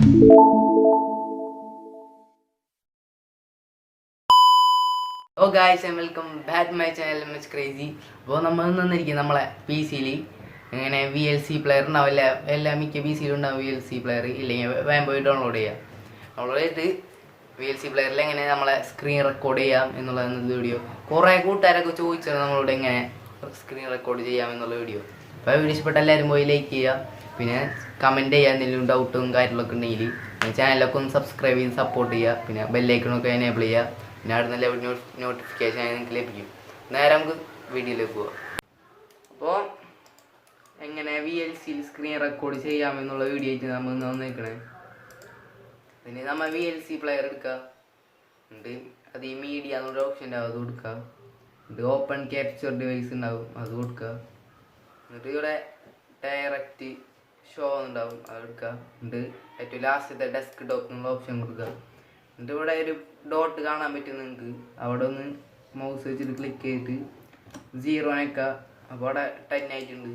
Oh guys, and welcome back to my channel Much Crazy. അപ്പോൾ നമ്മൾ നിന്നിരിക്കും നമ്മളെ P സിയിൽ ഇങ്ങനെ VLC പ്ലെയർ ഉണ്ടാവില്ല, എല്ലാ മിക്ക പി സിയിലും ഉണ്ടാവും VLC പ്ലെയർ. ഇല്ലെങ്കിൽ വേഗം പോയി ഡൗൺലോഡ് ചെയ്യാം. ഡൗൺലോഡ് ചെയ്തിട്ട് VLC പ്ലെയറിൽ എങ്ങനെ നമ്മളെ സ്ക്രീൻ റെക്കോർഡ് ചെയ്യാം എന്നുള്ളതാണ് വീഡിയോ. കുറേ കൂട്ടുകാരൊക്കെ ചോദിച്ചത് നമ്മളോട് എങ്ങനെ സ്ക്രീൻ റെക്കോർഡ് ചെയ്യാം എന്നുള്ള വീഡിയോ. അപ്പോൾ വീഡിയോ ഇഷ്ടപ്പെട്ട എല്ലാവരും പോയി ലൈക്ക് ചെയ്യുക, പിന്നെ കമൻറ്റ് ചെയ്യുക. എന്തെങ്കിലും ഡൗട്ടും കാര്യങ്ങളൊക്കെ ഉണ്ടെങ്കിൽ ചാനലൊക്കെ ഒന്ന് സബ്സ്ക്രൈബ് ചെയ്ത് സപ്പോർട്ട് ചെയ്യുക. പിന്നെ ബെല്ലൈക്കണൊക്കെ എനേബിൾ ചെയ്യുക. പിന്നെ അവിടെ നല്ല നോട്ടിഫിക്കേഷൻ നിങ്ങൾക്ക് ലഭിക്കും. നേരെ നമുക്ക് വീഡിയോയിലേക്ക് പോവാം. അപ്പോൾ എങ്ങനെ VLCയിൽ സ്ക്രീൻ റെക്കോർഡ് ചെയ്യാമെന്നുള്ള വീഡിയോ ആയിട്ട് നമ്മൾ വന്നേക്കണേ. പിന്നെ നമ്മൾ VLC പ്ലെയർ എടുക്കുക, എന്നിട്ട് അത് ഈ മീഡിയ എന്നൊരു ഓപ്ഷൻ ഉണ്ടാവും, അത് കൊടുക്കുക. എന്നിട്ട് ഓപ്പൺ ക്യാപ്ചർ ഡിവൈസ് ഉണ്ടാവും, അത് കൊടുക്കുക. എന്നിട്ട് ഇവിടെ ഡയറക്റ്റ് ഷോ ഉണ്ടാവും, അത് എടുക്കുക. എന്നിട്ട് ഏറ്റവും ലാസ്റ്റത്തെ ഡെസ്ക് ടോപ്പ് എന്നുള്ള ഓപ്ഷൻ കൊടുക്കുക. എന്നിട്ട് ഇവിടെ ഒരു ഡോട്ട് കാണാൻ പറ്റും നിങ്ങൾക്ക്. അവിടെ ഒന്ന് മൗസ് വെച്ചിട്ട് ക്ലിക്ക് ചെയ്തിട്ട് 0 ആക്കുക. അപ്പോൾ അവിടെ 10 ആയിട്ടുണ്ട്.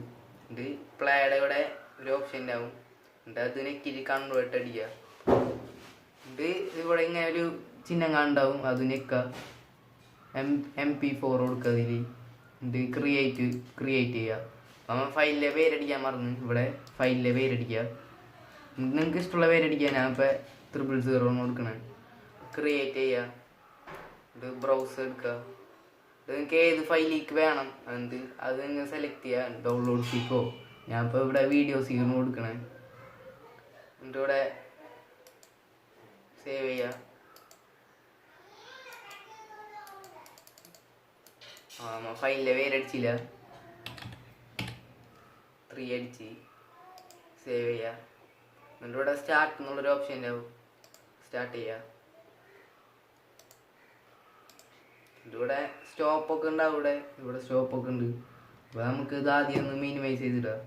എന്നിട്ട് പ്ലേയുടെ ഇവിടെ ഒരു ഓപ്ഷൻ ഉണ്ടാവും, എന്നിട്ട് അത് നെക്കിട്ട് കൺവേർട്ട് അടിക്കുക. എന്നിട്ട് ഇവിടെ ഇങ്ങനെ ഒരു ചിഹ്നം കാണുണ്ടാവും, അത് നെക്കുക. MP4 കൊടുക്കുക അതിൽ. എന്നിട്ട് ക്രിയേറ്റ് ചെയ്യുക. നമ്മൾ ഫയലിലെ പേരടിക്കാൻ മറന്ന് ഇവിടെ ഫയലിലെ പേരടിക്കുക. നിങ്ങൾക്ക് ഇഷ്ടമുള്ള പേരടിക്കുക. ഞാൻ ഇപ്പോൾ 000 കൊടുക്കണേ. ക്രിയേറ്റ് ചെയ്യുക. ഇത് ബ്രൗസർ എടുക്കുക. ഇത് നിങ്ങൾക്ക് ഏത് ഫയലിലേക്ക് വേണം അത് നിങ്ങൾ സെലക്ട് ചെയ്യുക. ഡൗൺലോഡ് സീക്കോ, ഞാൻ ഇപ്പോൾ ഇവിടെ വീഡിയോ സീക്കോ കൊടുക്കണേ. എന്നിട്ട് ഇവിടെ സേവ് ചെയ്യുക. ഫയലിലെ പേരടിച്ചില്ല, 3 അടിച്ച് സേവ് ചെയ്യുക. എന്നിട്ട് ഇവിടെ സ്റ്റാർട്ട് എന്നുള്ളൊരു ഓപ്ഷൻ ഉണ്ടാവും, സ്റ്റാർട്ട് ചെയ്യുക. ഇവിടെ സ്റ്റോപ്പൊക്കെ ഉണ്ടാവും, ഇവിടെ സ്റ്റോപ്പൊക്കെ ഉണ്ട്. അപ്പോൾ നമുക്ക് ഇത് ആദ്യം ഒന്ന് മിനിമൈസ് ചെയ്തിടാം.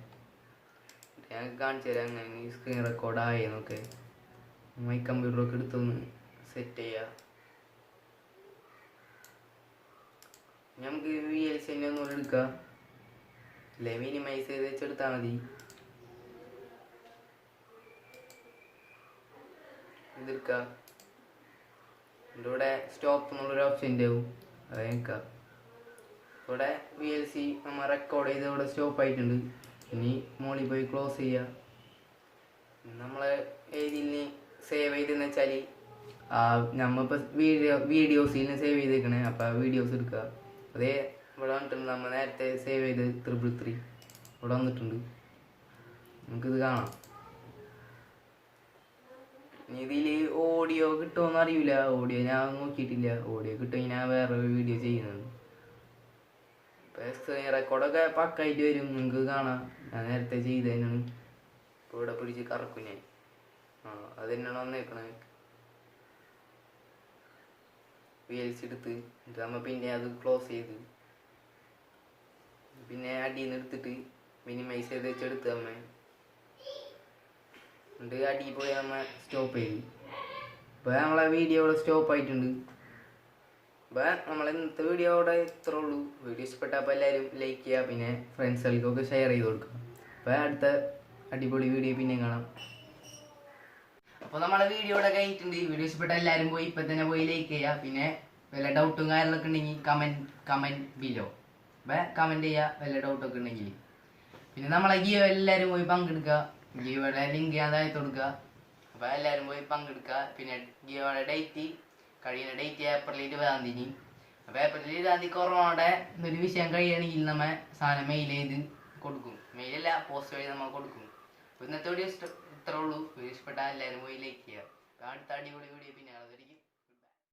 ഞാൻ കാണിച്ചു തരാം അങ്ങനെ സ്ക്രീൻ റെക്കോർഡ് ആയെന്നൊക്കെ. മൈ കമ്പ്യൂട്ടറൊക്കെ എടുത്തൊന്ന് സെറ്റ് ചെയ്യുക. നമുക്ക് VLC തന്നെ ഒന്നുകൂടെ എടുക്കാം, അല്ലേ മിനിമൈസ് ചെയ്ത് വെച്ചെടുത്താൽ മതി. ഇതെടുക്കുക. ഇവിടെ സ്റ്റോപ്പ് എന്നുള്ളൊരു ഓപ്ഷൻ ഉണ്ടാവും, അത് നിൽക്കുക. ഇവിടെ VLC നമ്മൾ റെക്കോർഡ് ചെയ്ത് ഇവിടെ സ്റ്റോപ്പ് ആയിട്ടുണ്ട്. ഇനി മോളിൽ പോയി ക്ലോസ് ചെയ്യുക. നമ്മൾ ഏതിൽ സേവ് ചെയ്തെന്ന് വെച്ചാൽ നമ്മളിപ്പോൾ വീഡിയോസിൽ സേവ് ചെയ്തേക്കണേ. അപ്പോൾ വീഡിയോസ് എടുക്കുക. അതേ ഇവിടെ വന്നിട്ടുണ്ട്, നമ്മൾ നേരത്തെ സേവ് ചെയ്ത് 333 ഇവിടെ വന്നിട്ടുണ്ട്. നമുക്കിത് കാണാം. ഇനി ഇതിൽ ഓഡിയോ കിട്ടുമോയെന്ന് അറിയില്ല. ഓഡിയോ ഞാൻ നോക്കിയിട്ടില്ല. ഓഡിയോ കിട്ടുമെങ്കിൽ ഞാൻ വേറൊരു വീഡിയോ ചെയ്യുന്നുണ്ട്. ഇപ്പോൾ സ്ക്രീൻ റെക്കോർഡൊക്കെ പക്കായിട്ട് വരും, നിങ്ങൾക്ക് കാണാം. ഞാൻ നേരത്തെ ചെയ്ത് തന്നെയാണ്. ഇപ്പോൾ ഇവിടെ പിടിച്ച് കറക്കും ഞാൻ. അത് തന്നെയാണ് വന്നേക്കണേ. VLC എടുത്ത് എന്നിട്ട് നമ്മൾ പിന്നെ അത് ക്ലോസ് ചെയ്ത് പിന്നെ അടിയിൽ നിന്ന് എടുത്തിട്ട് മിനിമൈസ് ചെയ്ത് വെച്ചെടുത്ത് നമ്മ എന്നിട്ട് അടിയിൽ പോയി നമ്മൾ സ്റ്റോപ്പ് ചെയ്തു. ഇപ്പോൾ നമ്മളെ വീഡിയോ ഇവിടെ സ്റ്റോപ്പ് ആയിട്ടുണ്ട്. അപ്പോൾ നമ്മൾ ഇന്നത്തെ വീഡിയോ ഇവിടെ ഇത്രേ ഉള്ളൂ. വീഡിയോ ഇഷ്ടപ്പെട്ടപ്പോൾ എല്ലാവരും ലൈക്ക് ചെയ്യുക, പിന്നെ ഫ്രണ്ട്സുകൾക്കൊക്കെ ഷെയർ ചെയ്ത് കൊടുക്കുക. അപ്പോൾ അടുത്ത അടിപൊളി വീഡിയോ പിന്നെ കാണാം. അപ്പോൾ നമ്മളെ വീഡിയോ ഇവിടെ കഴിഞ്ഞിട്ടുണ്ട്. വീഡിയോ ഇഷ്ടപ്പെട്ട എല്ലാവരും പോയി ഇപ്പം തന്നെ പോയി ലൈക്ക് ചെയ്യുക. പിന്നെ വല്ല ഡൗട്ടും കാര്യങ്ങളൊക്കെ ഉണ്ടെങ്കിൽ കമൻറ്റ് ബിലോ കമൻറ്റ് ചെയ്യുക, വല്ല ഡൗട്ടൊക്കെ ഉണ്ടെങ്കിൽ. പിന്നെ നമ്മളെ ഗിയോ എല്ലാവരും പോയി പങ്കെടുക്കുക. ഗിയോയുടെ ലിങ്ക് ഞാൻ താഴത്ത് കൊടുക്കുക. അപ്പോൾ എല്ലാവരും പോയി പങ്കെടുക്കുക. പിന്നെ ഗിയോയുടെ ഡേറ്റ് കഴിയുന്ന ഡേറ്റ് ഏപ്രിൽ 20-ാം തീയതി. അപ്പോൾ ഏപ്രിൽ 20-ാം തീയതി കൊറോണയുടെ ഒരു വിഷയം കഴിയുകയാണെങ്കിൽ നമ്മൾ സാധനം മെയിൽ ചെയ്ത് കൊടുക്കും. മെയിലല്ല, പോസ്റ്റ് വഴി നമ്മൾ കൊടുക്കും. അപ്പോൾ ഇന്നത്തെ വീഡിയോ ഇത്രേ ഉള്ളൂ. വീഡിയോ ഇഷ്ടപ്പെട്ടാൽ എല്ലാവരും പോയി ലൈക്ക് ചെയ്യുക. അടുത്ത അടിപൊളി വീഡിയോ പിന്നെ കാണാം.